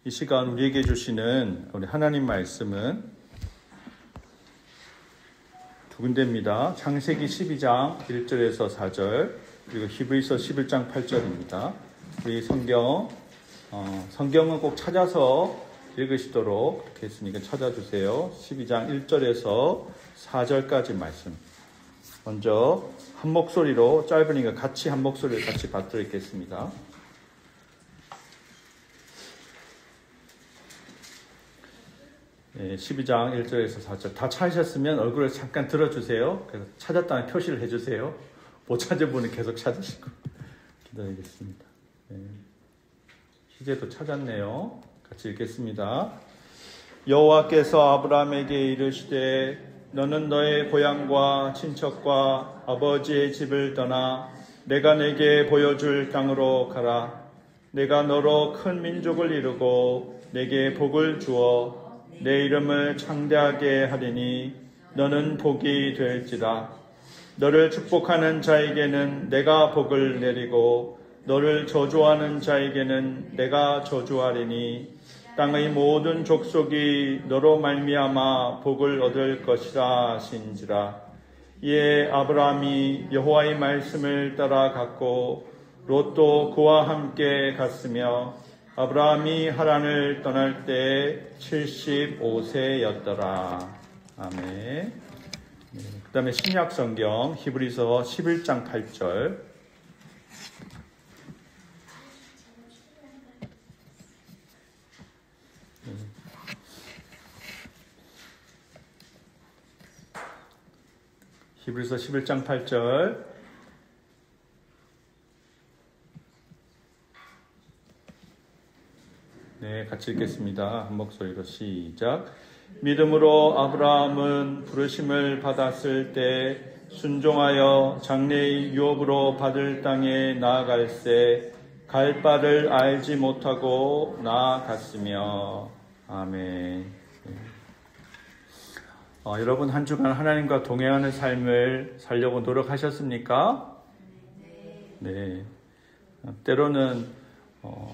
이 시간 우리에게 주시는 우리 하나님 말씀은 두 군데입니다. 창세기 12장 1절에서 4절 그리고 히브리서 11장 8절입니다. 우리 성경은 꼭 찾아서 읽으시도록 그렇게 했으니까 찾아주세요. 12장 1절에서 4절까지 말씀. 먼저 한 목소리로 짧으니까 같이 한 목소리를 같이 받들어 읽겠습니다. 12장 1절에서 4절 다 찾으셨으면 얼굴을 잠깐 들어주세요. 그래서 찾았다는 표시를 해주세요. 못 찾은 분은 계속 찾으시고 기다리겠습니다. 희재도 찾았네요. 같이 읽겠습니다. 여호와께서 아브라함에게 이르시되 너는 너의 고향과 친척과 아버지의 집을 떠나 내가 내게 보여줄 땅으로 가라. 내가 너로 큰 민족을 이루고 내게 복을 주어 내 이름을 창대하게 하리니 너는 복이 될지라. 너를 축복하는 자에게는 내가 복을 내리고 너를 저주하는 자에게는 내가 저주하리니 땅의 모든 족속이 너로 말미암아 복을 얻을 것이라 하신지라. 이에 아브라함이 여호와의 말씀을 따라갔고 롯도 그와 함께 갔으며 아브라함이 하란을 떠날 때 75세였더라. 아멘. 그 다음에 신약성경 히브리서 11장 8절. 히브리서 11장 8절. 네, 같이 읽겠습니다. 한 목소리로 시작. 믿음으로 아브라함은 부르심을 받았을 때 순종하여 장래의 유업으로 받을 땅에 나아갈새 갈 바를 알지 못하고 나아갔으며. 아멘. 여러분 한 주간 하나님과 동행하는 삶을 살려고 노력하셨습니까? 네. 때로는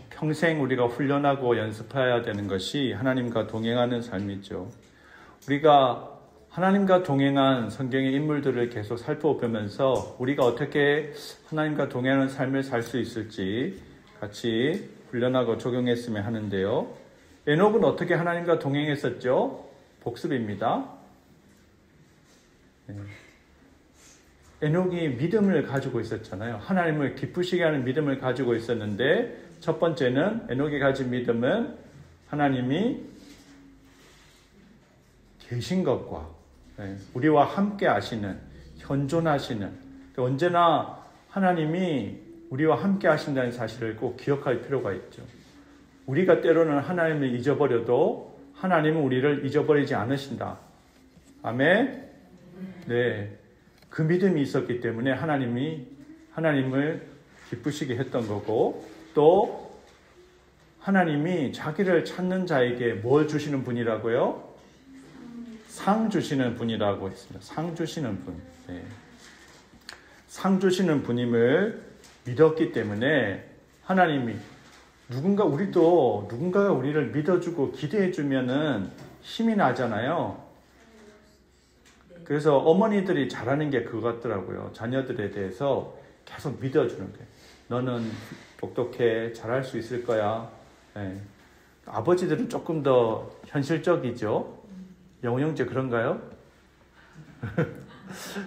평생 우리가 훈련하고 연습해야 되는 것이 하나님과 동행하는 삶이죠. 우리가 하나님과 동행한 성경의 인물들을 계속 살펴보면서 우리가 어떻게 하나님과 동행하는 삶을 살 수 있을지 같이 훈련하고 적용했으면 하는데요. 에녹은 어떻게 하나님과 동행했었죠? 복습입니다. 에녹이 믿음을 가지고 있었잖아요. 하나님을 기쁘시게 하는 믿음을 가지고 있었는데 첫 번째는 에녹이 가진 믿음은 하나님이 계신 것과 우리와 함께 하시는, 현존하시는, 언제나 하나님이 우리와 함께 하신다는 사실을 꼭 기억할 필요가 있죠. 우리가 때로는 하나님을 잊어버려도 하나님은 우리를 잊어버리지 않으신다. 아멘? 네. 그 믿음이 있었기 때문에 하나님을 기쁘시게 했던 거고, 또 하나님이 자기를 찾는 자에게 뭘 주시는 분이라고요? 상 주시는 분이라고 했습니다. 상 주시는 분. 네. 상 주시는 분임을 믿었기 때문에 하나님이 누군가가 우리를 믿어주고 기대해주면은 힘이 나잖아요. 그래서 어머니들이 잘하는 게 그거 같더라고요. 자녀들에 대해서 계속 믿어주는 거예요. 너는 똑똑해, 잘할 수 있을 거야. 네. 아버지들은 조금 더 현실적이죠. 영호 형제 그런가요?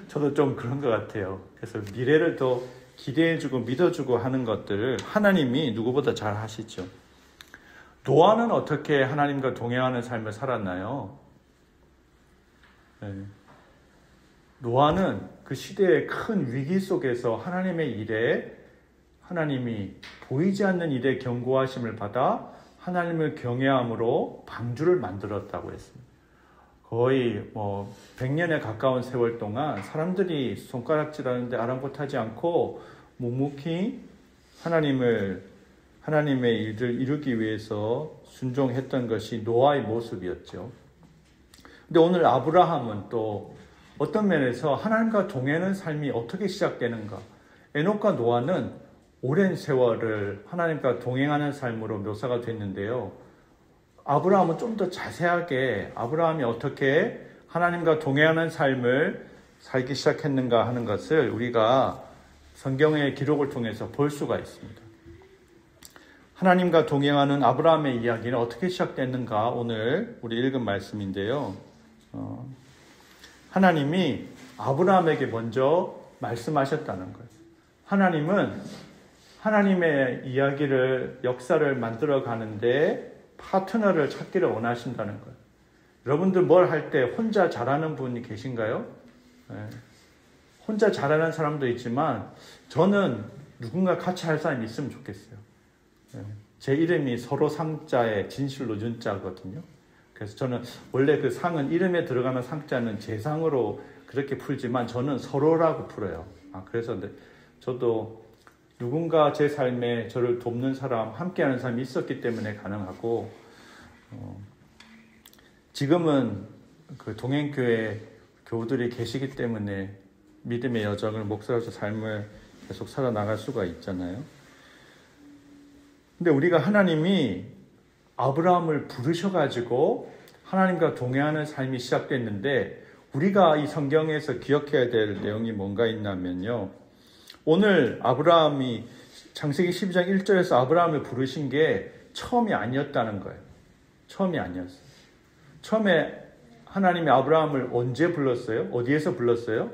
저도 좀 그런 것 같아요. 그래서 미래를 더 기대해주고 믿어주고 하는 것들을 하나님이 누구보다 잘 하시죠. 노아는 어떻게 하나님과 동행하는 삶을 살았나요? 네. 노아는 그 시대의 큰 위기 속에서 하나님의 일에 하나님이 보이지 않는 일에 경고하심을 받아 하나님을 경외함으로 방주를 만들었다고 했습니다. 거의 100년에 가까운 세월 동안 사람들이 손가락질하는데 아랑곳하지 않고 묵묵히 하나님의 일을 이루기 위해서 순종했던 것이 노아의 모습이었죠. 근데 오늘 아브라함은 또 어떤 면에서 하나님과 동행하는 삶이 어떻게 시작되는가? 에녹과 노아는 오랜 세월을 하나님과 동행하는 삶으로 묘사가 됐는데요. 아브라함은 좀 더 자세하게 아브라함이 어떻게 하나님과 동행하는 삶을 살기 시작했는가 하는 것을 우리가 성경의 기록을 통해서 볼 수가 있습니다. 하나님과 동행하는 아브라함의 이야기는 어떻게 시작됐는가 오늘 우리 읽은 말씀인데요. 하나님이 아브라함에게 먼저 말씀하셨다는 거예요. 하나님은 하나님의 이야기를 역사를 만들어 가는데 파트너를 찾기를 원하신다는 거예요. 여러분들 뭘 할 때 혼자 잘하는 분이 계신가요? 혼자 잘하는 사람도 있지만 저는 누군가 같이 할 사람이 있으면 좋겠어요. 제 이름이 서로 상자에 진실로 윤자거든요. 그래서 저는 원래 그 상은 이름에 들어가는 상자는 제 상으로 그렇게 풀지만 저는 서로라고 풀어요. 그래서 저도 누군가 제 삶에 저를 돕는 사람, 함께하는 사람이 있었기 때문에 가능하고 지금은 그 동행교회 교우들이 계시기 때문에 믿음의 여정을 목사로서 삶을 계속 살아나갈 수가 있잖아요. 근데 우리가 하나님이 아브라함을 부르셔가지고 하나님과 동행하는 삶이 시작됐는데 우리가 이 성경에서 기억해야 될 내용이 뭔가 있냐면요. 오늘 아브라함이 창세기 12장 1절에서 아브라함을 부르신 게 처음이 아니었다는 거예요. 처음이 아니었어요. 처음에 하나님이 아브라함을 언제 불렀어요? 어디에서 불렀어요?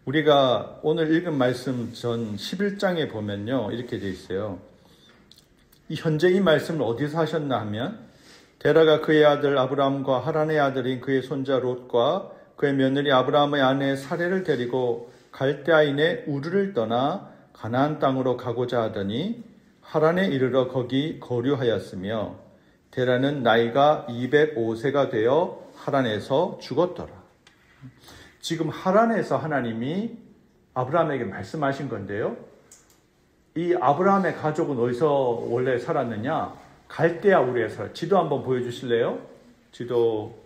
우리가 오늘 읽은 말씀 전 11장에 보면요. 이렇게 되어 있어요. 현재 이 말씀을 어디서 하셨나 하면 데라가 그의 아들 아브라함과 하란의 아들인 그의 손자 롯과 그의 며느리 아브라함의 아내 사레를 데리고 갈대아인의 우르를 떠나 가나안 땅으로 가고자 하더니 하란에 이르러 거기 거류하였으며 데라는 나이가 205세가 되어 하란에서 죽었더라. 지금 하란에서 하나님이 아브라함에게 말씀하신 건데요. 이 아브라함의 가족은 어디서 원래 살았느냐? 갈대아 우르에서. 지도 한번 보여주실래요? 지도.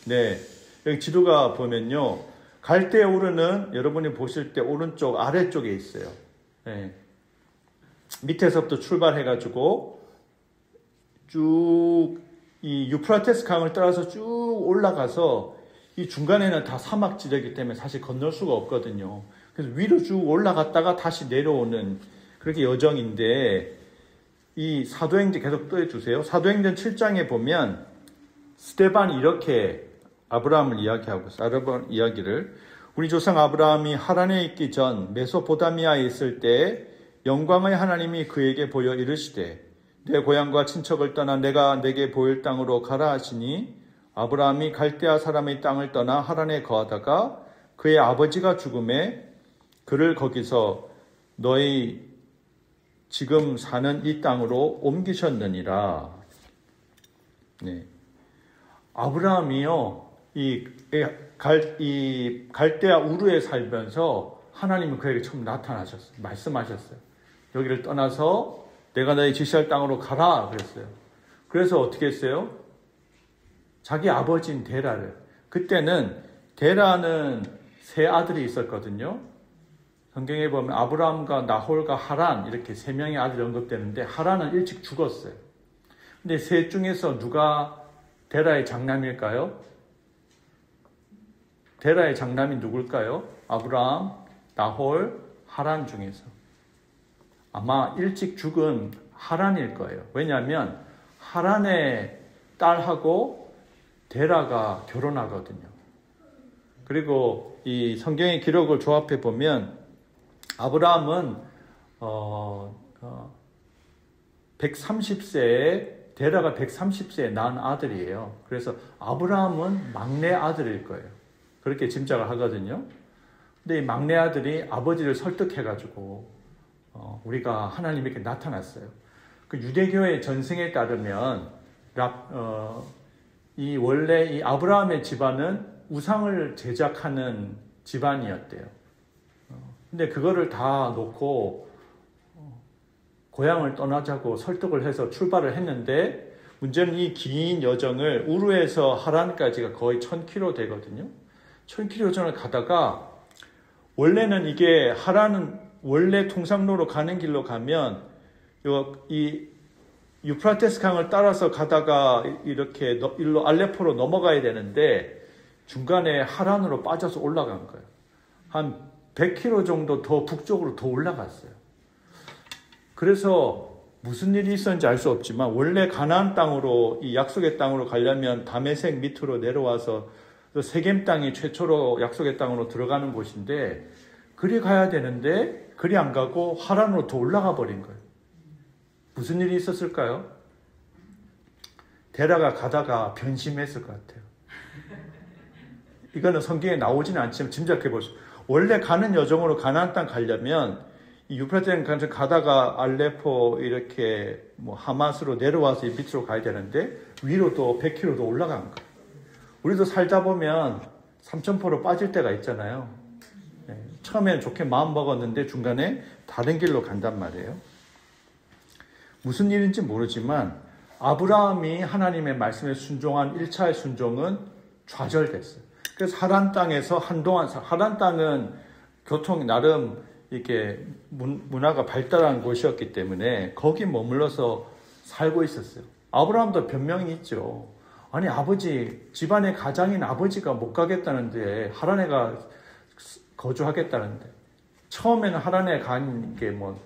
네. 여기 지도가 보면요. 갈대아 우르는 여러분이 보실 때 오른쪽 아래쪽에 있어요. 네. 밑에서부터 출발해가지고 쭉 이 유프라테스 강을 따라서 쭉 올라가서 이 중간에는 다 사막 지대이기 때문에 사실 건널 수가 없거든요. 그래서 위로 쭉 올라갔다가 다시 내려오는 그렇게 여정인데 이 사도행전 계속 떼주세요. 사도행전 7장에 보면 스데반이 이렇게 아브라함을 이야기하고 있어요. 아브라함 이야기를 우리 조상 아브라함이 하란에 있기 전 메소포타미아에 있을 때 영광의 하나님이 그에게 보여 이르시되 내 고향과 친척을 떠나 내가 내게 보일 땅으로 가라 하시니 아브라함이 갈대아 사람의 땅을 떠나 하란에 거하다가 그의 아버지가 죽음에 그를 거기서 너희 지금 사는 이 땅으로 옮기셨느니라. 네. 아브라함이요, 이 갈대아 우르에 살면서 하나님은 그에게 처음 나타나셨어요. 말씀하셨어요. 여기를 떠나서 내가 너희 지시할 땅으로 가라 그랬어요. 그래서 어떻게 했어요? 자기 아버지인 데라를. 그때는 데라는 세 아들이 있었거든요. 성경에 보면 아브라함과 나홀과 하란 이렇게 세 명의 아들이 언급되는데 하란은 일찍 죽었어요. 근데 셋 중에서 누가 데라의 장남일까요? 데라의 장남이 누굴까요? 아브라함, 나홀, 하란 중에서. 아마 일찍 죽은 하란일 거예요. 왜냐하면 하란의 딸하고 데라가 결혼하거든요. 그리고 이 성경의 기록을 조합해 보면 아브라함은 130세에 데라가 130세에 낳은 아들이에요. 그래서 아브라함은 막내 아들일 거예요. 그렇게 짐작을 하거든요. 근데 이 막내 아들이 아버지를 설득해가지고 우리가 하나님에게 나타났어요. 그 유대교의 전승에 따르면 원래 이 아브라함의 집안은 우상을 제작하는 집안이었대요. 근데 그거를 다 놓고 고향을 떠나자고 설득을 해서 출발을 했는데 문제는 이 긴 여정을 우르에서 하란까지가 거의 1000km 되거든요. 1000km 가다가 원래는 이게 하란은 원래 통상로로 가는 길로 가면 이 유프라테스 강을 따라서 가다가 이렇게 일로 알레포로 넘어가야 되는데 중간에 하란으로 빠져서 올라간 거예요. 한 100km 정도 더 북쪽으로 더 올라갔어요. 그래서 무슨 일이 있었는지 알 수 없지만 원래 가나안 땅으로 이 약속의 땅으로 가려면 다메섹 밑으로 내려와서 세겜 땅이 최초로 약속의 땅으로 들어가는 곳인데 그리 가야 되는데 그리 안 가고 하란으로 더 올라가 버린 거예요. 무슨 일이 있었을까요? 데라가 가다가 변심했을 것 같아요. 이거는 성경에 나오지는 않지만 짐작해 보세요. 원래 가는 여정으로 가나안 땅 가려면 이 유프라테스 가다가 알레포 이렇게 뭐 하마스로 내려와서 이 밑으로 가야 되는데 위로 또 100km 더 올라간 거예요. 우리도 살다 보면 삼천포로 빠질 때가 있잖아요. 처음엔 좋게 마음 먹었는데 중간에 다른 길로 간단 말이에요. 무슨 일인지 모르지만 아브라함이 하나님의 말씀에 순종한 1차의 순종은 좌절됐어요. 그래서 하란 땅에서 한동안, 하란 땅은 교통이 나름 이렇게 문화가 발달한 곳이었기 때문에 거기 머물러서 살고 있었어요. 아브라함도 변명이 있죠. 아니 아버지, 집안의 가장인 아버지가 못 가겠다는데 하란에 가 거주하겠다는데 처음에는 하란에 간 게 뭐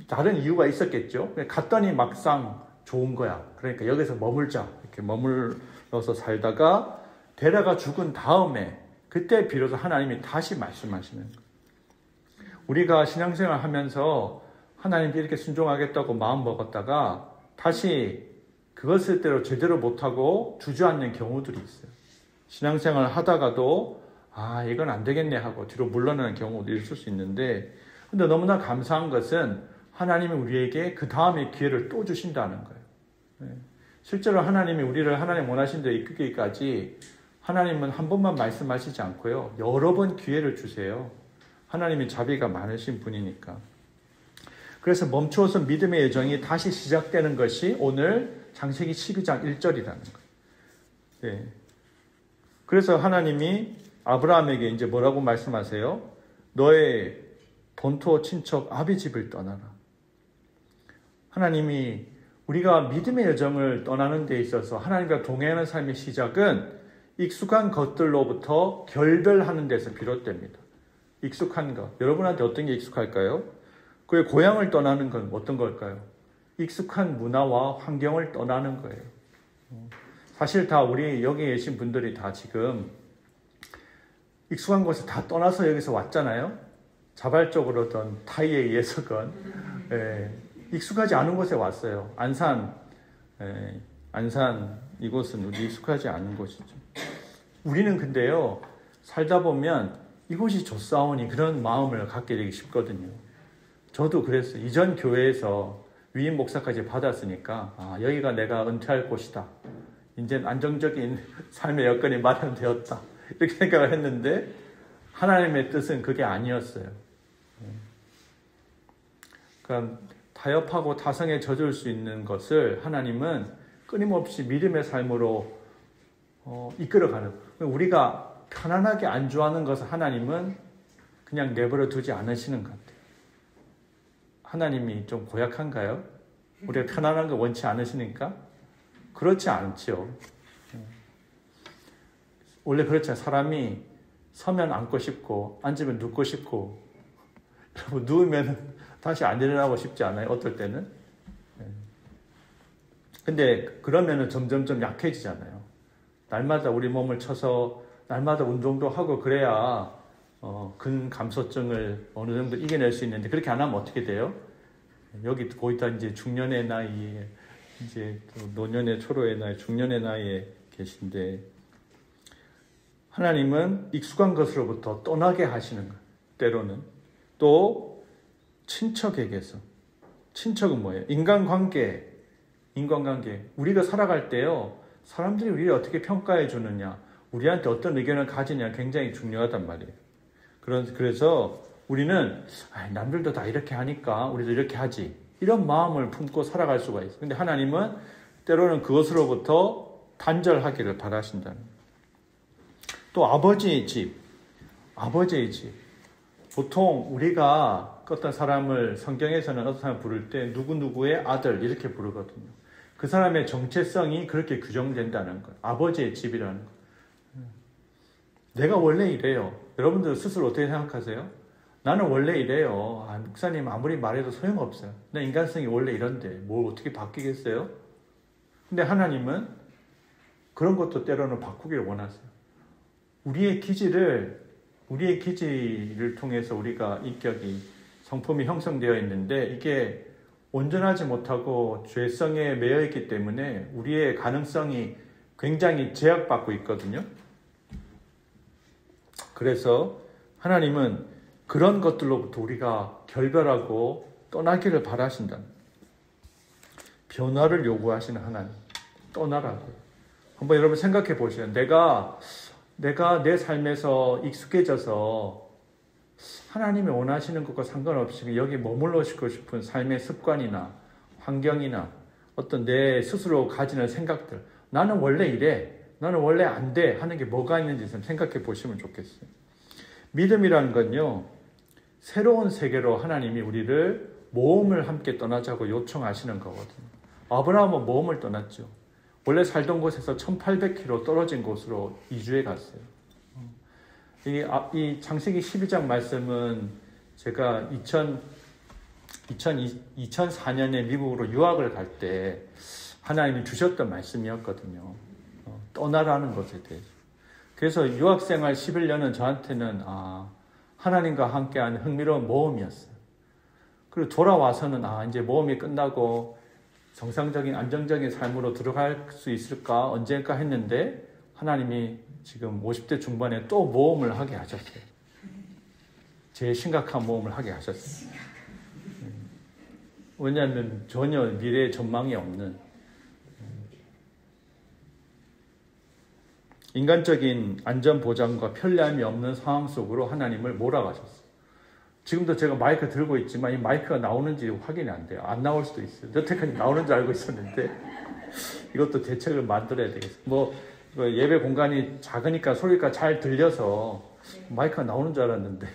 다른 이유가 있었겠죠. 갔더니 막상 좋은 거야. 그러니까 여기서 머물자. 이렇게 머물러서 살다가 데라가 죽은 다음에 그때 비로소 하나님이 다시 말씀하시는 거예요. 우리가 신앙생활 하면서 하나님께 이렇게 순종하겠다고 마음 먹었다가 다시 그것을 대로 제대로 못하고 주저앉는 경우들이 있어요. 신앙생활 하다가도 이건 안 되겠네 하고 뒤로 물러나는 경우도 있을 수 있는데 근데 너무나 감사한 것은 하나님이 우리에게 그 다음에 기회를 또 주신다는 거예요. 실제로 하나님이 우리를 하나님 원하신 데 이끌기까지 하나님은 한 번만 말씀하시지 않고요. 여러 번 기회를 주세요. 하나님이 자비가 많으신 분이니까. 그래서 멈추어서 믿음의 여정이 다시 시작되는 것이 오늘 창세기 12장 1절이라는 거예요. 그래서 하나님이 아브라함에게 이제 뭐라고 말씀하세요? 너의 본토 친척 아비 집을 떠나라. 하나님이 우리가 믿음의 여정을 떠나는 데 있어서 하나님과 동행하는 삶의 시작은 익숙한 것들로부터 결별하는 데서 비롯됩니다. 익숙한 것. 여러분한테 어떤 게 익숙할까요? 그의 고향을 떠나는 건 어떤 걸까요? 익숙한 문화와 환경을 떠나는 거예요. 사실 다 우리 여기 계신 분들이 다 지금 익숙한 곳에 다 떠나서 여기서 왔잖아요. 자발적으로든 타의에 의해서건 익숙하지 않은 곳에 왔어요. 안산 이곳은 우리 익숙하지 않은 곳이죠. 우리는 근데요 살다 보면 이곳이 좋사오니 그런 마음을 갖게 되기 쉽거든요. 저도 그랬어요. 이전 교회에서 위임 목사까지 받았으니까 여기가 내가 은퇴할 곳이다. 이제 안정적인 삶의 여건이 마련되었다. 이렇게 생각을 했는데 하나님의 뜻은 그게 아니었어요. 그러니까 타협하고 타성에 젖을 수 있는 것을 하나님은 끊임없이 믿음의 삶으로 이끌어가는 거예요. 우리가 편안하게 안주하는 것을 하나님은 그냥 내버려 두지 않으시는 것 같아요. 하나님이 좀 고약한가요? 우리가 편안한 거 원치 않으시니까? 그렇지 않죠. 원래 그렇잖아요. 사람이 서면 앉고 싶고 앉으면 눕고 싶고 여러분 누우면 다시 안 일어나고 싶지 않아요? 어떨 때는? 근데 그러면은 점점점 약해지잖아요. 날마다 우리 몸을 쳐서 날마다 운동도 하고 그래야 근감소증을 어느 정도 이겨낼 수 있는데 그렇게 안 하면 어떻게 돼요? 여기 거의 다 이제 중년의 나이에 이제 노년의 초로의 나이, 중년의 나이에 계신데 하나님은 익숙한 것으로부터 떠나게 하시는 거예요. 때로는 또 친척에게서. 친척은 뭐예요? 인간관계. 우리가 살아갈 때요 사람들이 우리를 어떻게 평가해 주느냐, 우리한테 어떤 의견을 가지냐 굉장히 중요하단 말이에요. 그래서 우리는 남들도 다 이렇게 하니까 우리도 이렇게 하지 이런 마음을 품고 살아갈 수가 있어요. 근데 하나님은 때로는 그것으로부터 단절하기를 바라신다는 거예요. 또 아버지의 집. 보통 우리가 어떤 사람을 성경에서는 어떤 사람 부를 때 누구누구의 아들 이렇게 부르거든요. 그 사람의 정체성이 그렇게 규정된다는 거예요. 아버지의 집이라는 거예요. 내가 원래 이래요. 여러분들 스스로 어떻게 생각하세요? 나는 원래 이래요. 목사님 아무리 말해도 소용없어요. 내 인간성이 원래 이런데 뭘 어떻게 바뀌겠어요? 근데 하나님은 그런 것도 때로는 바꾸기를 원하세요. 우리의 기질을 통해서 우리가 인격이 성품이 형성되어 있는데 이게 온전하지 못하고 죄성에 매여 있기 때문에 우리의 가능성이 굉장히 제약받고 있거든요. 그래서 하나님은 그런 것들로부터 우리가 결별하고 떠나기를 바라신다. 변화를 요구하시는 하나님. 떠나라고. 한번 여러분 생각해 보세요. 내가 내 삶에서 익숙해져서 하나님이 원하시는 것과 상관없이 여기 머물러 싶은 삶의 습관이나 환경이나 어떤 내 스스로 가지는 생각들. 나는 원래 이래. 나는 원래 안 돼. 하는 게 뭐가 있는지 좀 생각해 보시면 좋겠어요. 믿음이라는 건요. 새로운 세계로 하나님이 우리를 모험을 함께 떠나자고 요청하시는 거거든요. 아브라함은 모험을 떠났죠. 원래 살던 곳에서 1800km 떨어진 곳으로 이주해 갔어요. 이 창세기 12장 말씀은 제가 2004년에 미국으로 유학을 갈 때 하나님이 주셨던 말씀이었거든요. 떠나라는 것에 대해서. 그래서 유학생활 11년은 저한테는 하나님과 함께한 흥미로운 모험이었어요. 그리고 돌아와서는 이제 모험이 끝나고 정상적인 안정적인 삶으로 들어갈 수 있을까 언제일까 했는데 하나님이 지금 50대 중반에 또 모험을 하게 하셨어요. 제일 심각한 모험을 하게 하셨어요. 왜냐하면 전혀 미래에 전망이 없는 인간적인 안전보장과 편리함이 없는 상황 속으로 하나님을 몰아가셨어요. 지금도 제가 마이크 들고 있지만 이 마이크가 나오는지 확인이 안 돼요. 안 나올 수도 있어요. 여태까지 나오는 줄 알고 있었는데 이것도 대책을 만들어야 되겠어요. 예배 공간이 작으니까 소리가 잘 들려서 마이크가 나오는 줄 알았는데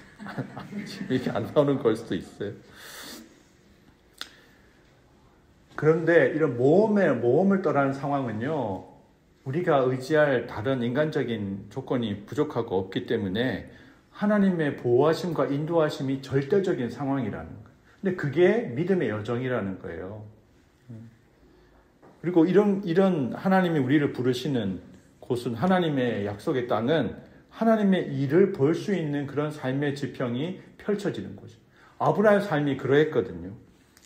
이게 안 나오는 걸 수도 있어요. 그런데 이런 모험을 떠나는 상황은요, 우리가 의지할 다른 인간적인 조건이 부족하고 없기 때문에 하나님의 보호하심과 인도하심이 절대적인 상황이라는 거예요. 근데 그게 믿음의 여정이라는 거예요. 그리고 이런 하나님이 우리를 부르시는 곳은 하나님의 약속의 땅은 하나님의 일을 볼 수 있는 그런 삶의 지평이 펼쳐지는 곳이에요. 아브라함의 삶이 그러했거든요.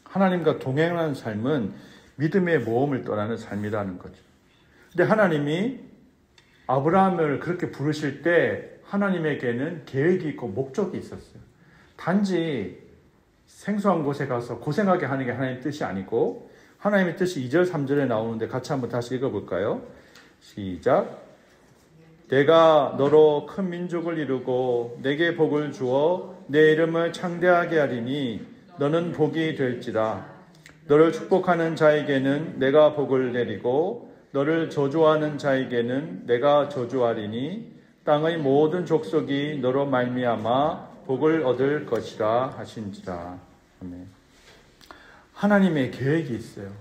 하나님과 동행하는 삶은 믿음의 모험을 떠나는 삶이라는 거죠. 근데 하나님이 아브라함을 그렇게 부르실 때 하나님에게는 계획이 있고 목적이 있었어요. 단지 생소한 곳에 가서 고생하게 하는 게 하나님의 뜻이 아니고 하나님의 뜻이 2절 3절에 나오는데 같이 한번 다시 읽어볼까요? 시작. 내가 너로 큰 민족을 이루고 내게 복을 주어 내 이름을 창대하게 하리니 너는 복이 될지라. 너를 축복하는 자에게는 내가 복을 내리고 너를 저주하는 자에게는 내가 저주하리니 땅의 모든 족속이 너로 말미암아 복을 얻을 것이라 하신지라. 아멘. 하나님의 계획이 있어요.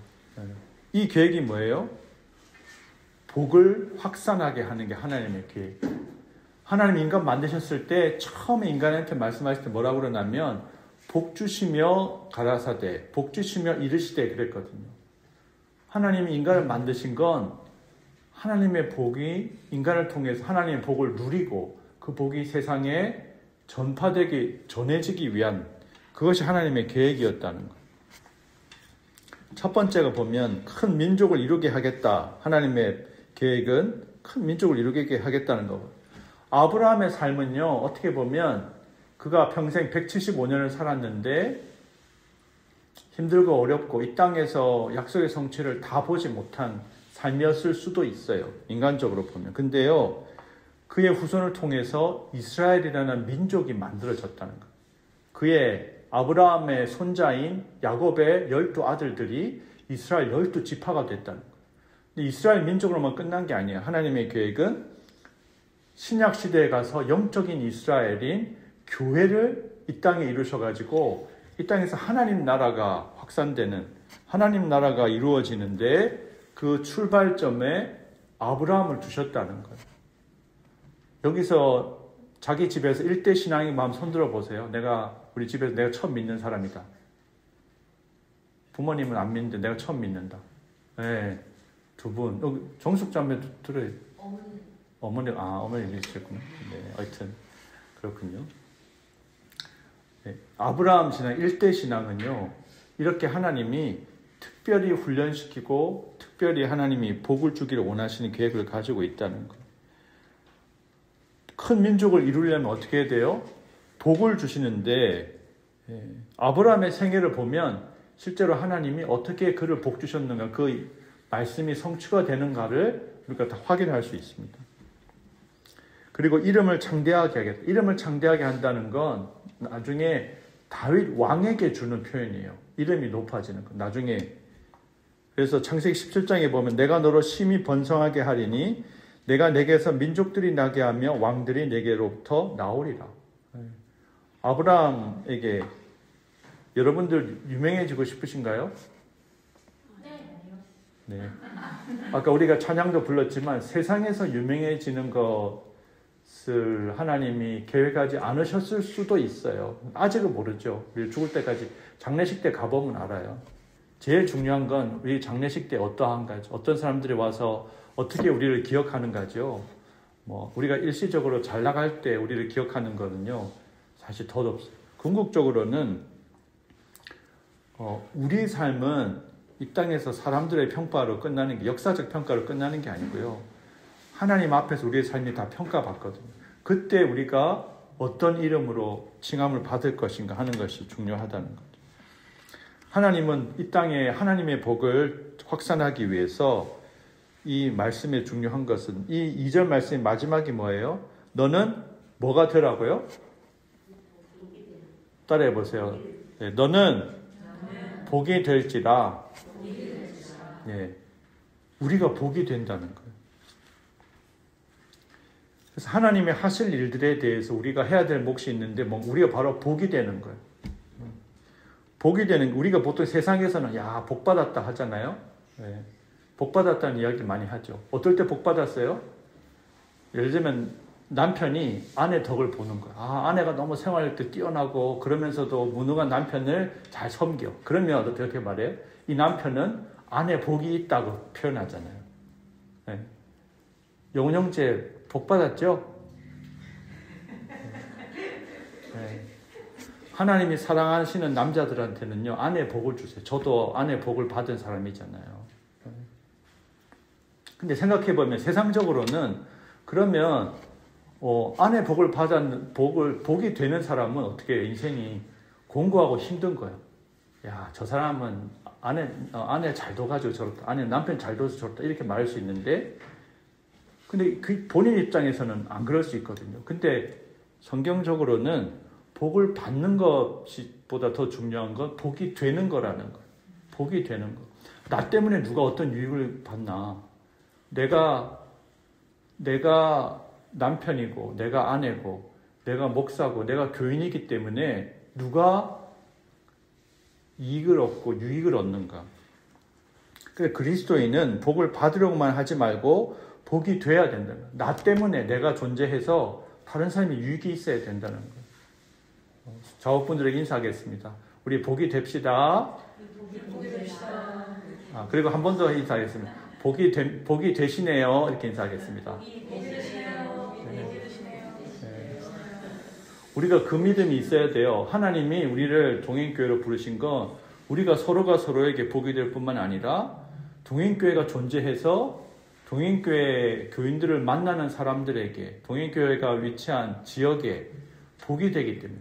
이 계획이 뭐예요? 복을 확산하게 하는 게 하나님의 계획. 하나님 인간 만드셨을 때 처음에 인간한테 말씀하실 때 뭐라고 그러냐면 복 주시며 가라사대, 복 주시며 이르시되 그랬거든요. 하나님이 인간을 만드신 건 하나님의 복이 인간을 통해서 하나님의 복을 누리고 그 복이 세상에 전해지기 위한 그것이 하나님의 계획이었다는 것. 첫 번째가 보면 큰 민족을 이루게 하겠다. 하나님의 계획은 큰 민족을 이루게 하겠다는 거고. 아브라함의 삶은요, 어떻게 보면 그가 평생 175년을 살았는데 힘들고 어렵고 이 땅에서 약속의 성취를 다 보지 못한 삶이었을 수도 있어요. 인간적으로 보면. 근데요, 그의 후손을 통해서 이스라엘이라는 민족이 만들어졌다는 거예요. 그의 아브라함의 손자인 야곱의 12아들들이 이스라엘 12지파가 됐다는 거예요. 근데 이스라엘 민족으로만 끝난 게 아니에요. 하나님의 계획은 신약 시대에 가서 영적인 이스라엘인 교회를 이 땅에 이루셔가지고 이 땅에서 하나님 나라가 확산되는, 하나님 나라가 이루어지는데 그 출발점에 아브라함을 두셨다는 거예요. 여기서 자기 집에서 1대 신앙의 마음 손들어 보세요. 우리 집에서 내가 처음 믿는 사람이다. 부모님은 안 믿는데 내가 처음 믿는다. 네, 두 분. 여기 정숙자매 들어요. 어머니 믿으셨구나. 네, 하여튼 그렇군요. 네, 아브라함 신앙, 1대 신앙은요, 이렇게 하나님이 특별히 훈련시키고 특별히 하나님이 복을 주기를 원하시는 계획을 가지고 있다는 거예요. 큰 민족을 이루려면 어떻게 해야 돼요? 복을 주시는데, 아브라함의 생애를 보면 실제로 하나님이 어떻게 그를 복 주셨는가, 그 말씀이 성취가 되는가를 우리가 다 확인할 수 있습니다. 그리고 이름을 창대하게 하겠다. 이름을 창대하게 한다는 건 나중에 다윗 왕에게 주는 표현이에요. 이름이 높아지는 것. 나중에. 그래서 창세기 17장에 보면 내가 너로 심히 번성하게 하리니 내가 내게서 민족들이 나게 하며 왕들이 내게로부터 나오리라. 아브라함에게 여러분들 유명해지고 싶으신가요? 네. 아까 우리가 찬양도 불렀지만 세상에서 유명해지는 것을 하나님이 계획하지 않으셨을 수도 있어요. 아직은 모르죠. 우리 죽을 때까지 장례식 때 가보면 알아요. 제일 중요한 건 우리 장례식 때 어떠한가죠. 어떤 사람들이 와서 어떻게 우리를 기억하는가죠. 우리가 일시적으로 잘 나갈 때 우리를 기억하는 거는요, 사실 덧없어요. 궁극적으로는 우리 삶은 이 땅에서 사람들의 평가로 끝나는 게, 역사적 평가로 끝나는 게 아니고요, 하나님 앞에서 우리의 삶이 다 평가받거든요. 그때 우리가 어떤 이름으로 칭함을 받을 것인가 하는 것이 중요하다는 거죠. 하나님은 이 땅에 하나님의 복을 확산하기 위해서 이 말씀에 중요한 것은, 이 2절 말씀의 마지막이 뭐예요? 너는 뭐가 되라고요? 따라해 보세요. 네, 너는 복이 될지라. 네, 우리가 복이 된다는 거예요. 그래서 하나님의 하실 일들에 대해서 우리가 해야 될 몫이 있는데 우리가 바로 복이 되는 거예요. 복이 되는, 우리가 보통 세상에서는 야, 복 받았다 하잖아요. 네, 복 받았다는 이야기 많이 하죠. 어떨 때 복 받았어요? 예를 들면 남편이 아내 덕을 보는 거예요. 아내가 너무 생활할 때 뛰어나고 그러면서도 무능한 남편을 잘 섬겨. 그러면 어떻게 말해요? 이 남편은 아내 복이 있다고 표현하잖아요. 네. 영훈 형제 복 받았죠? 네. 하나님이 사랑하시는 남자들한테는요, 아내 복을 주세요. 저도 아내 복을 받은 사람이잖아요. 근데 생각해보면 세상적으로는 그러면 아내 복을 복이 되는 사람은 어떻게 인생이 공고하고 힘든 거예요. 야, 저 사람은 아내 잘 둬가지고 저렇다. 아내 남편 잘 둬서 저렇다. 이렇게 말할 수 있는데, 근데 그 본인 입장에서는 안 그럴 수 있거든요. 근데 성경적으로는 복을 받는 것보다 더 중요한 건 복이 되는 거라는 거예요. 복이 되는 거. 나 때문에 누가 어떤 유익을 받나. 내가 남편이고, 내가 아내고, 내가 목사고, 내가 교인이기 때문에 누가 이익을 얻고 유익을 얻는가. 그래서 그리스도인은 복을 받으려고만 하지 말고 복이 돼야 된다는 거예요. 나 때문에 내가 존재해서 다른 사람이 유익이 있어야 된다는 거예요. 자업분들에게 인사하겠습니다. 우리 복이 됩시다. 그리고 한 번 더 인사하겠습니다. 복이 되시네요. 이렇게 인사하겠습니다. 우리가 그 믿음이 있어야 돼요. 하나님이 우리를 동행교회로 부르신 건 우리가 서로가 서로에게 복이 될 뿐만 아니라 동행교회가 존재해서 동행교회 교인들을 만나는 사람들에게, 동행교회가 위치한 지역에 복이 되기 때문에.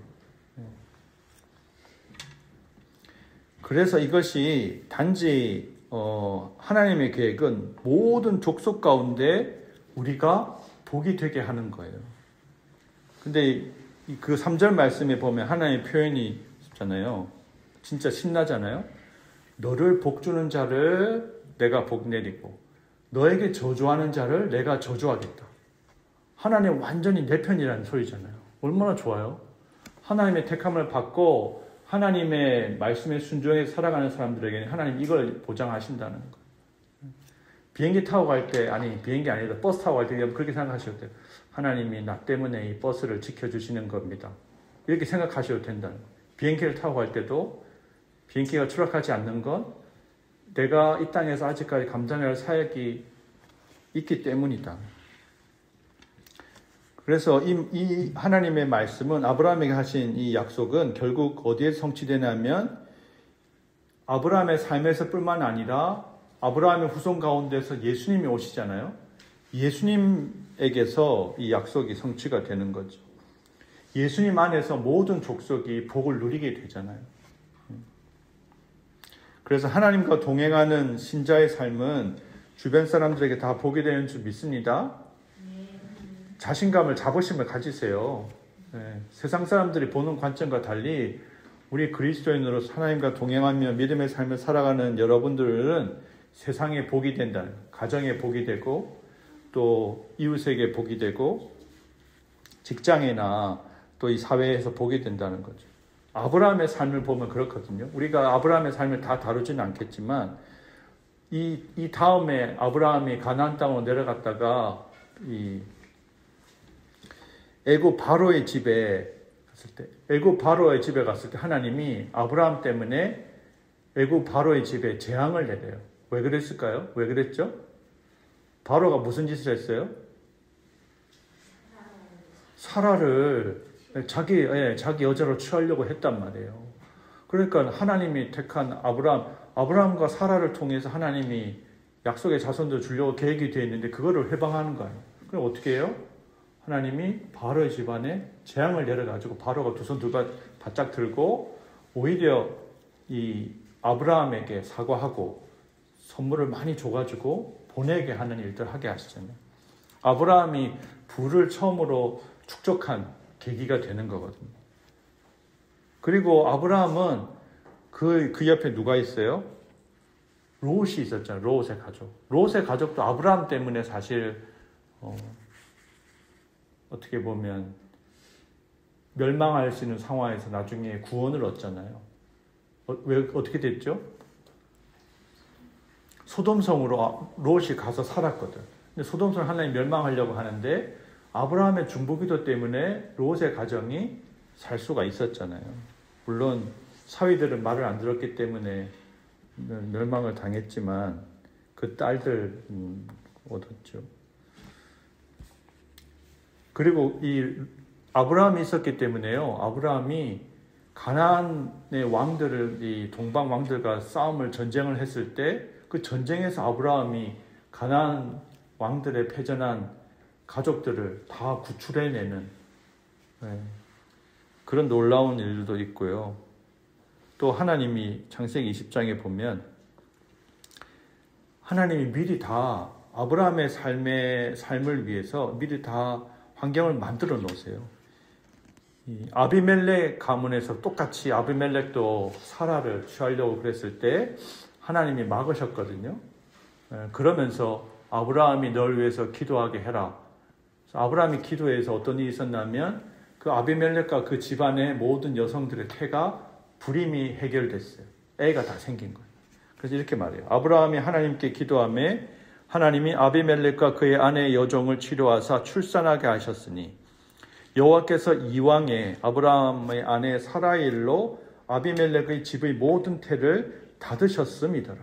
그래서 이것이 단지 하나님의 계획은 모든 족속 가운데 우리가 복이 되게 하는 거예요. 근데 그 3절 말씀에 보면 하나님의 표현이 하셨잖아요. 진짜 신나잖아요. 너를 복주는 자를 내가 복내리고 너에게 저주하는 자를 내가 저주하겠다. 하나님 완전히 내 편이라는 소리잖아요. 얼마나 좋아요. 하나님의 택함을 받고 하나님의 말씀에 순종해 살아가는 사람들에게는 하나님 이걸 보장하신다는 거예요. 비행기 타고 갈 때, 아니 비행기 아니다 버스 타고 갈 때 그렇게 생각하셔도 돼요. 하나님이 나 때문에 이 버스를 지켜주시는 겁니다. 이렇게 생각하셔도 된다는 거예요. 비행기를 타고 갈 때도 비행기가 추락하지 않는 건 내가 이 땅에서 아직까지 감당할 사역이 있기 때문이다. 그래서 이 하나님의 말씀은 아브라함에게 하신 이 약속은 결국 어디에 성취되냐면 아브라함의 삶에서 뿐만 아니라 아브라함의 후손 가운데서 예수님이 오시잖아요. 예수님에게서 이 약속이 성취가 되는 거죠. 예수님 안에서 모든 족속이 복을 누리게 되잖아요. 그래서 하나님과 동행하는 신자의 삶은 주변 사람들에게 다 복이 되는 줄 믿습니다. 자신감을, 자부심을 가지세요. 네. 세상 사람들이 보는 관점과 달리 우리 그리스도인으로서 하나님과 동행하며 믿음의 삶을 살아가는 여러분들은 세상에 복이 된다는, 가정에 복이 되고 또 이웃에게 복이 되고 직장이나 또 이 사회에서 복이 된다는 거죠. 아브라함의 삶을 보면 그렇거든요. 우리가 아브라함의 삶을 다 다루지는 않겠지만 이 다음에 아브라함이 가나안 땅으로 내려갔다가 이 애굽 바로의 집에 갔을 때 하나님이 아브라함 때문에 애굽 바로의 집에 재앙을 내려요. 왜 그랬을까요? 왜 그랬죠? 바로가 무슨 짓을 했어요? 사라를 자기 여자로 취하려고 했단 말이에요. 그러니까 하나님이 택한 아브라함과 사라를 통해서 하나님이 약속의 자손들 주려고 계획이 되어 있는데 그거를 회방하는 거예요. 그럼 어떻게 해요? 하나님이 바로의 집안에 재앙을 내려가지고 바로가 두 손 두 발 바짝 들고 오히려 이 아브라함에게 사과하고 선물을 많이 줘가지고 보내게 하는 일들 하게 하시잖아요. 아브라함이 부를 처음으로 축적한 계기가 되는 거거든요. 그리고 아브라함은 그 옆에 누가 있어요? 롯이 있었잖아요. 롯의 가족. 롯의 가족도 아브라함 때문에 사실 어떻게 보면 멸망할 수 있는 상황에서 나중에 구원을 얻잖아요. 어떻게 됐죠? 소돔성으로 롯이 가서 살았거든. 근데 소돔성 하나님 멸망하려고 하는데 아브라함의 중보기도 때문에 롯의 가정이 살 수가 있었잖아요. 물론 사위들은 말을 안 들었기 때문에 멸망을 당했지만 그 딸들 얻었죠. 그리고 이 아브라함이 있었기 때문에요. 아브라함이 가나안의 왕들을 이 동방 왕들과 전쟁을 했을 때 그 전쟁에서 아브라함이 가나안 왕들의 패전한 가족들을 다 구출해내는 그런 놀라운 일도 있고요. 또 하나님이 창세기 20장에 보면 하나님이 미리 다 아브라함의 삶을 위해서 미리 다 환경을 만들어 놓으세요. 이 아비멜렉 가문에서 똑같이 아비멜렉도 사라를 취하려고 그랬을 때 하나님이 막으셨거든요. 그러면서 아브라함이 널 위해서 기도하게 해라. 아브라함이 기도해서 어떤 일이 있었냐면 그 아비멜렉과 그 집안의 모든 여성들의 태가 불임이 해결됐어요. 애가 다 생긴 거예요. 그래서 이렇게 말해요. 아브라함이 하나님께 기도하며 하나님이 아비멜렉과 그의 아내 여종을 치료하사 출산하게 하셨으니 여호와께서 이왕에 아브라함의 아내 사라의 일로 아비멜렉의 집의 모든 태를 닫으셨음이더라.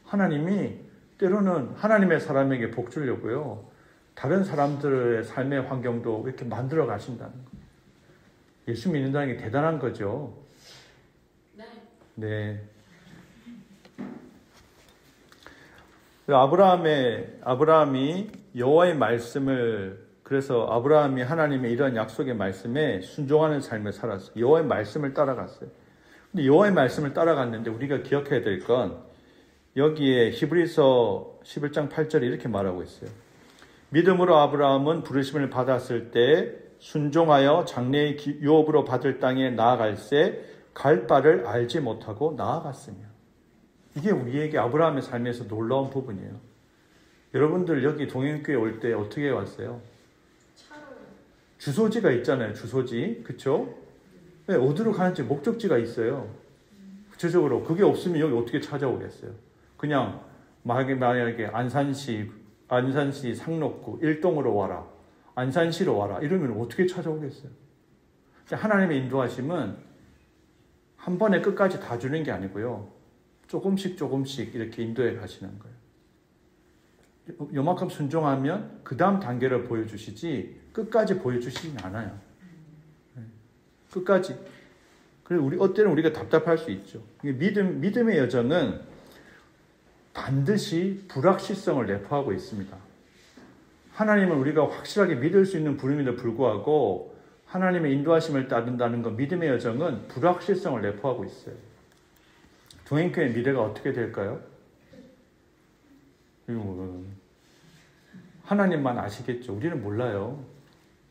하나님이 때로는 하나님의 사람에게 복 주려고요. 다른 사람들의 삶의 환경도 이렇게 만들어 가신다는 거예요. 예수 믿는다는 게 대단한 거죠. 네. 아브라함이 여호와의 말씀을 그래서 아브라함이 하나님의 이런 약속의 말씀에 순종하는 삶을 살았어요. 여호와의 말씀을 따라갔어요. 근데 여호와의 말씀을 따라갔는데 우리가 기억해야 될 건 여기에 히브리서 11장 8절에 이렇게 말하고 있어요. 믿음으로 아브라함은 부르심을 받았을 때 순종하여 장래의 유업으로 받을 땅에 나아갈새 갈 바를 알지 못하고 나아갔으며. 이게 우리에게 아브라함의 삶에서 놀라운 부분이에요. 여러분들 여기 동행교회 올 때 어떻게 왔어요? 주소지가 있잖아요. 주소지. 그쵸? 네, 어디로 가는지 목적지가 있어요. 구체적으로 그게 없으면 여기 어떻게 찾아오겠어요? 그냥 만약에 안산시 상록구 일동으로 와라. 안산시로 와라. 이러면 어떻게 찾아오겠어요? 하나님의 인도하심은 한 번에 끝까지 다 주는 게 아니고요. 조금씩 이렇게 인도해 가시는 거예요. 요만큼 순종하면 그 다음 단계를 보여주시지 끝까지 보여주시진 않아요. 끝까지. 그리고 때는 우리가 답답할 수 있죠. 믿음의 여정은 반드시 불확실성을 내포하고 있습니다. 하나님을 우리가 확실하게 믿을 수 있는 분임에도 불구하고 하나님의 인도하심을 따른다는 것, 믿음의 여정은 불확실성을 내포하고 있어요. 동행교회의 미래가 어떻게 될까요? 하나님만 아시겠죠. 우리는 몰라요.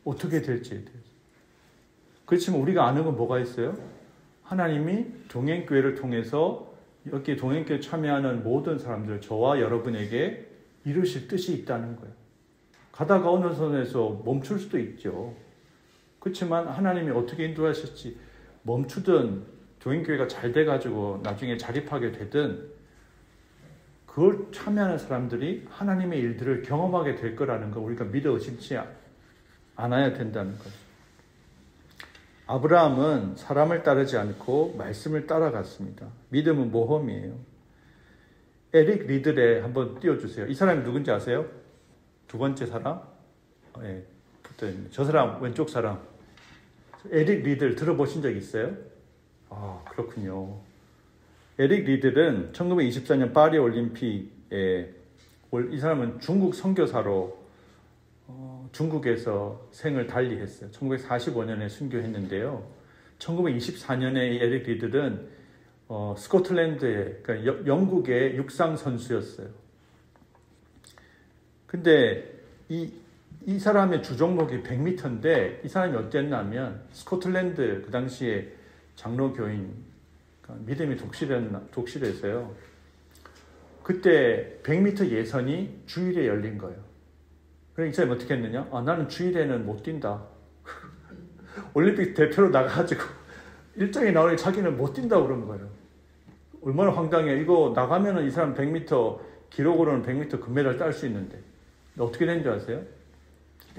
어떻게 될지에 대해서. 그렇지만 우리가 아는 건 뭐가 있어요? 하나님이 동행교회를 통해서 여기 동행교회 참여하는 모든 사람들, 저와 여러분에게 이루실 뜻이 있다는 거예요. 가다가 어느 선에서 멈출 수도 있죠. 그렇지만 하나님이 어떻게 인도하실지 멈추든 동행교회가 잘 돼가지고 나중에 자립하게 되든 그걸 참여하는 사람들이 하나님의 일들을 경험하게 될 거라는 걸 우리가 믿어 의심치 않아야 된다는 거죠. 아브라함은 사람을 따르지 않고 말씀을 따라갔습니다. 믿음은 모험이에요. 에릭 리들에 한번 띄워주세요. 이 사람이 누군지 아세요? 두 번째 사람? 네, 저 사람, 왼쪽 사람. 에릭 리들 들어보신 적 있어요? 아, 그렇군요. 에릭 리들은 1924년 파리 올림픽에 이 사람은 중국 선교사로 중국에서 생을 달리했어요. 1945년에 순교했는데요. 1924년에 이 에릭 리들은 스코틀랜드의 그러니까 영국의 육상 선수였어요. 근데 이 사람의 주 종목이 100m인데 이 사람이 어땠냐면 스코틀랜드 그 당시에 장로교인 믿음이 독실해서요. 그때 100m 예선이 주일에 열린 거예요. 그래서 이 사람이 어떻게 했느냐? 나는 주일에는 못 뛴다. 올림픽 대표로 나가가지고 일정이 나오니 자기는 못 뛴다고 그런 거예요. 얼마나 황당해. 이거 나가면은 이 사람 100m, 기록으로는 100m 금메달 딸 수 있는데. 어떻게 된 줄 아세요?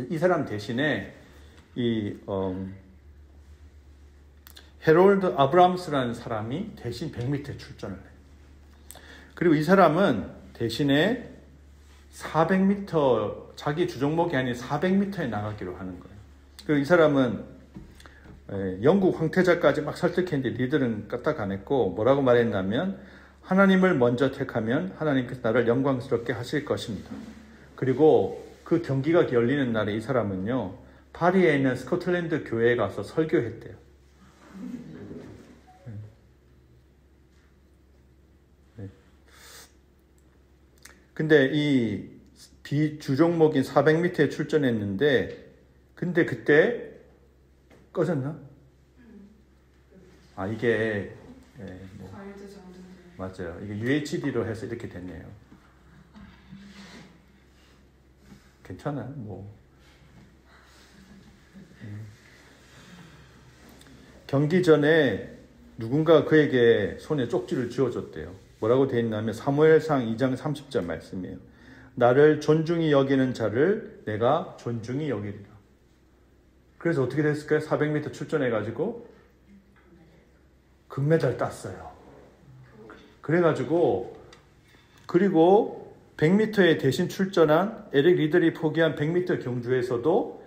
이 사람 대신에 헤롤드 아브람스라는 사람이 대신 100m에 출전을 해요. 그리고 이 사람은 대신에 400m, 자기 주종목이 아닌 400m에 나가기로 하는 거예요. 그리고 이 사람은 영국 황태자까지 막 설득했는데 리들은 까딱 안 했고 뭐라고 말했냐면 하나님을 먼저 택하면 하나님께서 나를 영광스럽게 하실 것입니다. 그리고 그 경기가 열리는 날에 이 사람은요, 파리에 있는 스코틀랜드 교회에 가서 설교했대요. 근데 이 비주종목인 400m에 출전했는데, 근데 그때 꺼졌나? 이게 맞아요. 이게 UHD로 해서 이렇게 됐네요. 괜찮아요. 뭐 경기 전에 누군가 그에게 손에 쪽지를 쥐어줬대요. 뭐라고 되어 있냐면 사무엘상 2장 30절 말씀이에요. 나를 존중히 여기는 자를 내가 존중히 여기리라. 그래서 어떻게 됐을까요? 400m 출전해가지고 금메달 땄어요. 그래가지고 그리고 100m에 대신 출전한 에릭 리들이 포기한 100m 경주에서도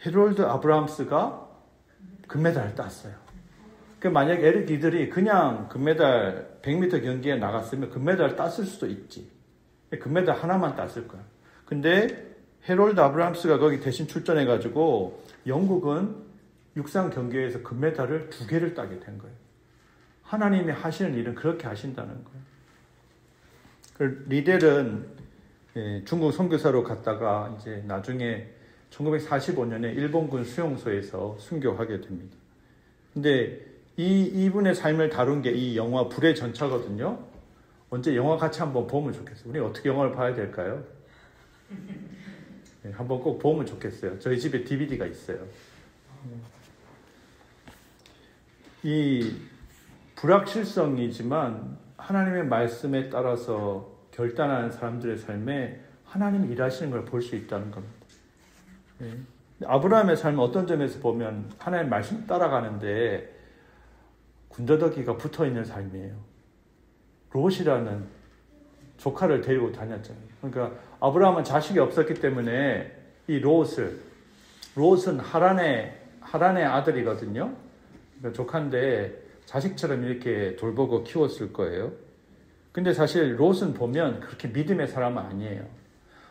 헤롤드 아브람스가 금메달을 땄어요. 그러니까 만약 에릭 리들이 그냥 금메달 100m 경기에 나갔으면 금메달을 땄을 수도 있지. 금메달 하나만 땄을 거야. 근데 헤롤드 아브람스가 거기 대신 출전해가지고 영국은 육상 경기에서 금메달을 2개를 따게 된 거예요. 하나님이 하시는 일은 그렇게 하신다는 거예요. 리델은 중국 선교사로 갔다가 이제 나중에 1945년에 일본군 수용소에서 순교하게 됩니다. 근데 이분의 삶을 다룬 게 이 영화 불의 전차거든요. 언제 영화 같이 한번 보면 좋겠어요. 우리 어떻게 영화를 봐야 될까요? 네, 한번 꼭 보면 좋겠어요. 저희 집에 DVD가 있어요. 이 불확실성이지만 하나님의 말씀에 따라서 결단하는 사람들의 삶에 하나님이 일하시는 걸 볼 수 있다는 겁니다. 네. 아브라함의 삶은 어떤 점에서 보면 하나님의 말씀 따라가는데 군더더기가 붙어있는 삶이에요. 롯이라는 조카를 데리고 다녔잖아요. 그러니까 아브라함은 자식이 없었기 때문에 이 롯은 하란의 아들이거든요. 그러니까 조카인데 자식처럼 이렇게 돌보고 키웠을 거예요. 근데 사실 롯은 보면 그렇게 믿음의 사람은 아니에요.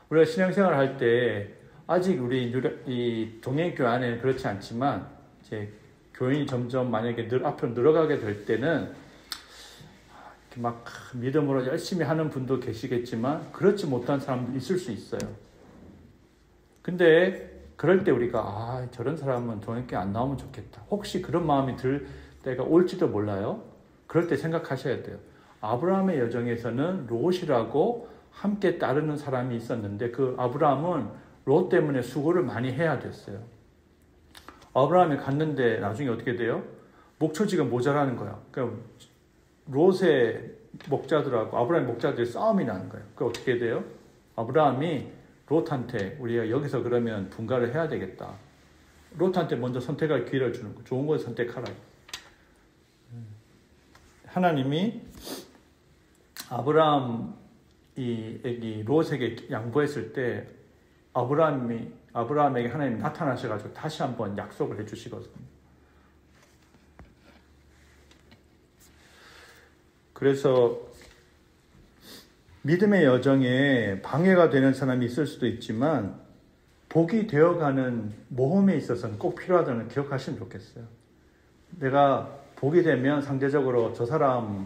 우리가 신앙생활 할 때 아직 우리 이 동행교회 안에는 그렇지 않지만 이제 교인이 점점 만약에 앞으로 늘어가게 될 때는 막 믿음으로 열심히 하는 분도 계시겠지만 그렇지 못한 사람도 있을 수 있어요. 근데 그럴 때 우리가 저런 사람은 동행교회 안 나오면 좋겠다. 혹시 그런 마음이 들 때가 올지도 몰라요. 그럴 때 생각하셔야 돼요. 아브라함의 여정에서는 롯이라고 함께 따르는 사람이 있었는데 그 아브라함은 롯 때문에 수고를 많이 해야 됐어요. 아브라함이 갔는데 나중에 어떻게 돼요? 목초지가 모자라는 거야. 그러니까 롯의 목자들하고 아브라함의 목자들이 싸움이 나는 거예요. 그 어떻게 돼요? 아브라함이 롯한테 우리가 여기서 그러면 분가를 해야 되겠다. 롯한테 먼저 선택할 기회를 주는 거. 좋은 걸 선택하라. 하나님이 아브라함이 롯에게 양보했을 때 아브라함에게 하나님이 나타나셔가지고 다시 한번 약속을 해주시거든요. 그래서 믿음의 여정에 방해가 되는 사람이 있을 수도 있지만 복이 되어가는 모험에 있어서는 꼭 필요하다는 걸 기억하시면 좋겠어요. 내가 복이 되면 상대적으로 저 사람은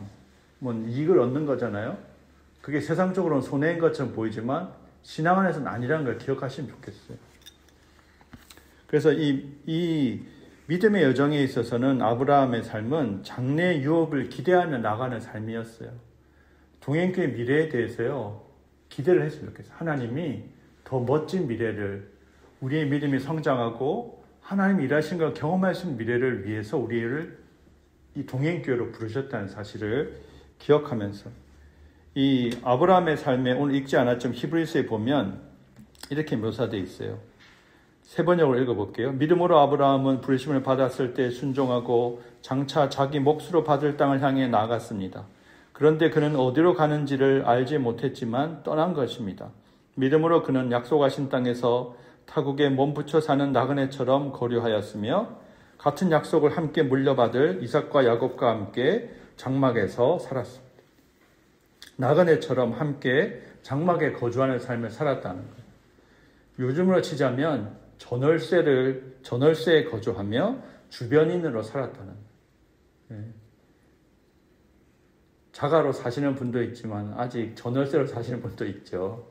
이익을 얻는 거잖아요. 그게 세상적으로는 손해인 것처럼 보이지만 신앙 안에서는 아니라는 걸 기억하시면 좋겠어요. 그래서 이 믿음의 여정에 있어서는 아브라함의 삶은 장래의 유업을 기대하며 나가는 삶이었어요. 동행교회 미래에 대해서요, 기대를 했으면 좋겠어요. 하나님이 더 멋진 미래를, 우리의 믿음이 성장하고 하나님이 일하신 걸 경험할 수 있는 미래를 위해서 우리를 이 동행교회로 부르셨다는 사실을 기억하면서 이 아브라함의 삶에 오늘 읽지 않았지만 히브리서에 보면 이렇게 묘사되어 있어요. 세 번역을 읽어볼게요. 믿음으로 아브라함은 부르심을 받았을 때 순종하고 장차 자기 몫으로 받을 땅을 향해 나아갔습니다. 그런데 그는 어디로 가는지를 알지 못했지만 떠난 것입니다. 믿음으로 그는 약속하신 땅에서 타국에 몸붙여 사는 나그네처럼 거류하였으며 같은 약속을 함께 물려받을 이삭과 야곱과 함께 장막에서 살았습니다. 나그네처럼 함께 장막에 거주하는 삶을 살았다는 거예요. 요즘으로 치자면 전월세에 거주하며 주변인으로 살았다는 거예요. 자가로 사시는 분도 있지만 아직 전월세로 사시는 분도 있죠.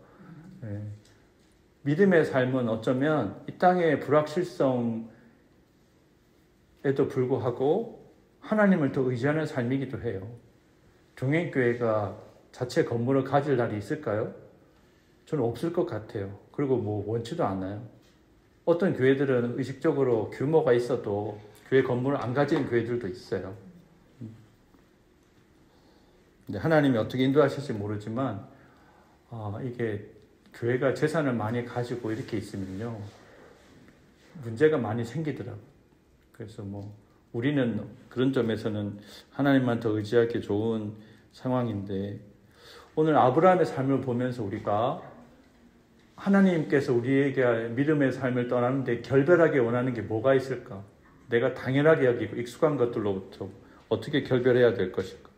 믿음의 삶은 어쩌면 이 땅의 불확실성에도 불구하고 하나님을 더 의지하는 삶이기도 해요. 동행교회가 자체 건물을 가질 날이 있을까요? 저는 없을 것 같아요. 그리고 원치도 않아요. 어떤 교회들은 의식적으로 규모가 있어도 교회 건물을 안 가지는 교회들도 있어요. 근데 하나님이 어떻게 인도하실지 모르지만 이게 교회가 재산을 많이 가지고 이렇게 있으면요 문제가 많이 생기더라고요. 그래서 우리는 그런 점에서는 하나님만 더 의지하기 좋은 상황인데 오늘 아브라함의 삶을 보면서 우리가 하나님께서 우리에게 믿음의 삶을 떠나는데 결별하게 원하는 게 뭐가 있을까? 내가 당연하게 여기고 익숙한 것들로부터 어떻게 결별해야 될 것일까?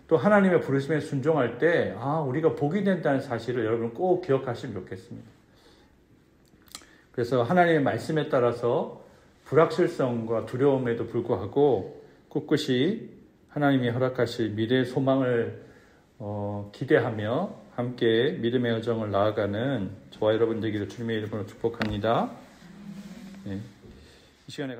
또 하나님의 부르심에 순종할 때 우리가 복이 된다는 사실을 여러분 꼭 기억하시면 좋겠습니다. 그래서 하나님의 말씀에 따라서 불확실성과 두려움에도 불구하고 꿋꿋이 하나님이 허락하실 미래의 소망을 기대하며 함께 믿음의 여정을 나아가는 저와 여러분 되기를 주님의 이름으로 축복합니다. 이 시간에